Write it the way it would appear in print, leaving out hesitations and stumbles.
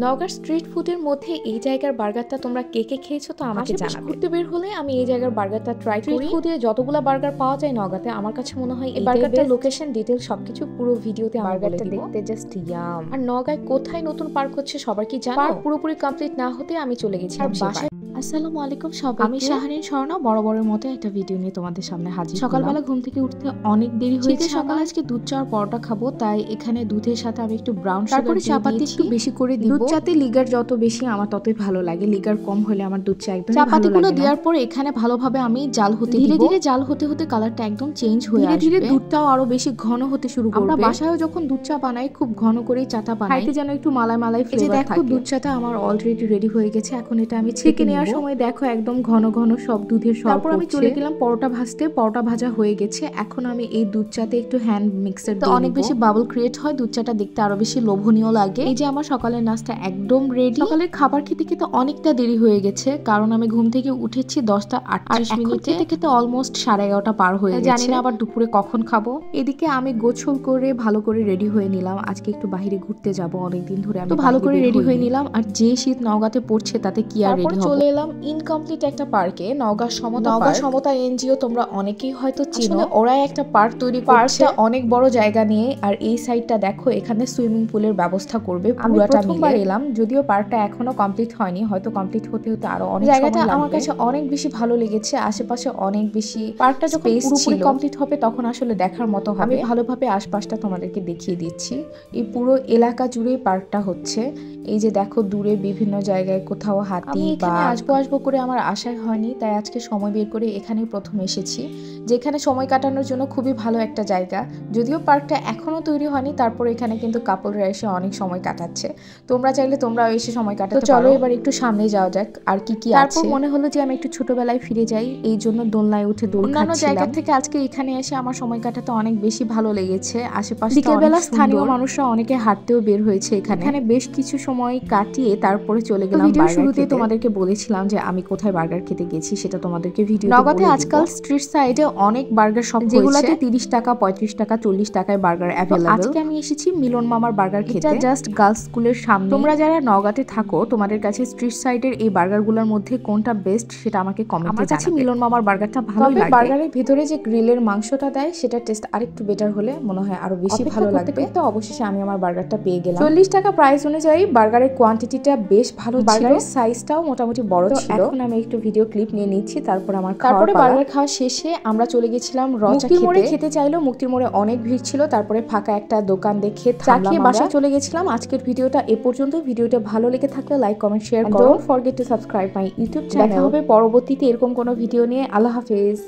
নওগাঁর স্ট্রিট ফুডের মধ্যে এই জায়গার বার্গারটা তোমরা কে কে খেয়েছো তো আমাকে জানাবে। ঘুরতে বের হলে আমি এই জায়গার বার্গারটা ট্রাই করি। স্ট্রিট ফুডে যতগুলা বার্গার পাওয়া যায় নওগাঁতে, আমার কাছে মনে হয় এই বার্গারটা লোকেশন ডিটেইল সবকিছু পুরো ভিডিওতে আমি বলে দিব। দেখতে জাস্ট ইয়াম। আর নওগাঁয় কোথায় নতুন পার্ক হচ্ছে সবার কি জানো? পার্ক পুরোপুরি কমপ্লিট না হতে আমি চলে গেছি বাসায়। আসসালামু আলাইকুম সবাইকে। আমি শাহরিন স্বর্ণা বরাবরের মতো একটা ভিডিও নিয়ে তোমাদের সামনে হাজির। সকালবেলা ঘুম থেকে উঠতে অনেক দেরি হয়েছে। সকালে আজকে দুধ চা আর পরোটা খাবো, তাই এখানে দুধের সাথে আমি একটু ব্রাউন সুগার দিয়ে চাপাতি একটু বেশি করে দিব। দুধ চাতে লিগার যত বেশি আমার ততই ভালো লাগে, লিগার কম হলে আমার দুধ চা একদম ভালো লাগে না। চাপাতিগুলো দেওয়ার পর এখানে ভালোভাবে আমি জাল হতে দিব। ধীরে ধীরে জাল হতে হতে কালারটা একদম চেঞ্জ হয়ে আসবে। ধীরে ধীরে দুধটাও আরো বেশি ঘন হতে শুরু করবে। আমরা বাসায়ও যখন দুধ চা বানাই খুব ঘন করেই চাটা বানাই, খাইতে যেন একটু মালাই মালাই ফ্লেভার থাকে। দেখো দুধ চাটা আমার অলরেডি রেডি হয়ে গেছে। এখন এটা আমি ছেঁকে নেওয়ার সময় দেখো একদম ঘন ঘন সব দুধের সর। তারপর আমি চলে গেলাম পরোটা ভাজতে। পরোটা ভাজা হয়ে গেছে। এখন আমি এই দুধ চাতে একটু হ্যান্ড মিক্সার দিয়ে অনেক বেশি বাবল ক্রিয়েট হয়, দুধ চাটা দেখতে আরো বেশি লোভনীয় লাগে। এই যে আমার সকালের নাস্তা একদম রেডি। সকালের খাবার খেতে খেতে অনেকটা দেরি হয়ে গেছে, কারণ আমি ঘুম থেকে উঠেছি 10:38 খেতে খেতে অলমোস্ট 11:30 পার হয়ে গেছে। জানি না আবার দুপুরে কখন খাবো। এদিকে আমি গোছল করে ভালো করে রেডি হয়ে নিলাম। আজকে একটু বাইরে ঘুরতে যাব, অনেকদিন ধরে আমি ভালো করে রেডি হয়ে নিলাম। আর যে শীত নওগাঁতে পড়ছে তাতে কি আর রেডি হব। চলে এলাম ইনকমপ্লিট একটা পার্কে, নওগাঁ সমতা এনজিও। তোমরা অনেকেই হয়তো চিনো, ওরা একটা পার্ক তৈরি করছে। পার্কটা অনেক বড় জায়গা নিয়ে, আর এই সাইডটা দেখো এখানে সুইমিং পুলের ব্যবস্থা করবে পুরোটা মিলে। এলাম যদিও পার্কটা এখনো কমপ্লিট হয়নি, হয়তো কমপ্লিট হতে হতে আরো অনেক সময় লাগবে। জায়গাটা আমার কাছে অনেক বেশি ভালো লেগেছে, আশেপাশে অনেক বেশি। পার্কটা যখন পুরোপুরি কমপ্লিট হবে তখন আসলে দেখার মতো হবে। আমি ভালোভাবে আশপাশটা তোমাদেরকে দেখিয়ে দিচ্ছি। এই পুরো এলাকা জুড়ে পার্কটা হচ্ছে। এই যে দেখো দূরে বিভিন্ন জায়গায় কোথাও হাতি বা আসবো করে আমার আশাই হয়নি, তাই আজকে সময় বের করে এখানে প্রথম এসেছি। যেখানে সময় কাটানোর জন্য খুবই ভালো একটা জায়গা। যদিও পার্কটা এখনো তৈরি হয়নি, তারপর এখানে কিন্তু কাপলরা এসে অনেক সময় কাটাচ্ছে। তোমরা চাইলে তোমরাও এসে সময় কাটাতে পারো। চলো এবার একটু সামনে যাওয়া যাক আর কি কি আছে। তারপর মনে হলো যে আমি একটু ছোটবেলায় ফিরে যাই, এই জন্য দোলনায় উঠে দোল খাচ্ছিলাম। অন্যান্য জায়গা থেকে আজকে এখানে এসে আমার সময় কাটাতে অনেক বেশি ভালো লেগেছে। আশেপাশে বিকেলবেলা স্থানীয় মানুষরা অনেকে হাঁটতেও বের হয়েছে এখানে বেশ কিছু সময় কাটিয়ে তারপরে চলে গেলাম। ভিডিও শুরুতেই তোমাদেরকে বলেছিলাম যে আমি কোথায় বার্গার খেতে গেছি, সেটা তোমাদেরকে ভিডিও নওগাঁতে আজকাল স্ট্রিট সাইডে অনেক বার্গার শপ হয়েছে, যেগুলোতে 30 টাকা 35 টাকা 40 টাকায় বার্গার অ্যাভেলেবল। আজকে আমি এসেছি মিলন মামার বার্গার খেতে। এটা জাস্ট গার্লস স্কুলের সামনে। তোমরা যারা নওগাঁতে থাকো তোমাদের কাছে স্ট্রিট সাইডের এই বার্গারগুলোর মধ্যে কোনটা বেস্ট সেটা আমাকে কমেন্টে জানাবে। আমার কাছে মিলন মামার বার্গারটা ভালো লাগে। বার্গারের ভিতরে যে গ্রিলের মাংসটা দেয় সেটা টেস্ট আরেকটু বেটার হলে মনে হয় আরো বেশি ভালো লাগবে। তো অবশেষে আমি আমার বার্গারটা পেয়ে গেলাম। 40 টাকা প্রাইস অনুযায়ী বার্গারের কোয়ান্টিটিটা বেশ ভালো ছিল, বার্গারের সাইজটাও মোটামুটি বড় ছিল। এখন আমি একটু ভিডিও ক্লিপ নিয়ে নিচ্ছি, তারপর আমার তারপরে বার্গার খাওয়া শেষে আমরা চলে গেছিলাম মুক্তির মোড়ে খেতে চাইলো। মুক্তির মোড়ে অনেক ভিড় ছিল, তারপরে ফাঁকা একটা দোকান দেখে চা খেয়ে বাসায় চলে গেছিলাম। আজকের ভিডিওটা এ পর্যন্ত। ভিডিওটা ভালো লেগে থাকলে লাইক কমেন্ট শেয়ার করো। Don't forget to subscribe my YouTube channel. দেখা হবে পরবর্তীতে এরকম কোনো ভিডিও নিয়ে। আল্লাহ হাফেজ।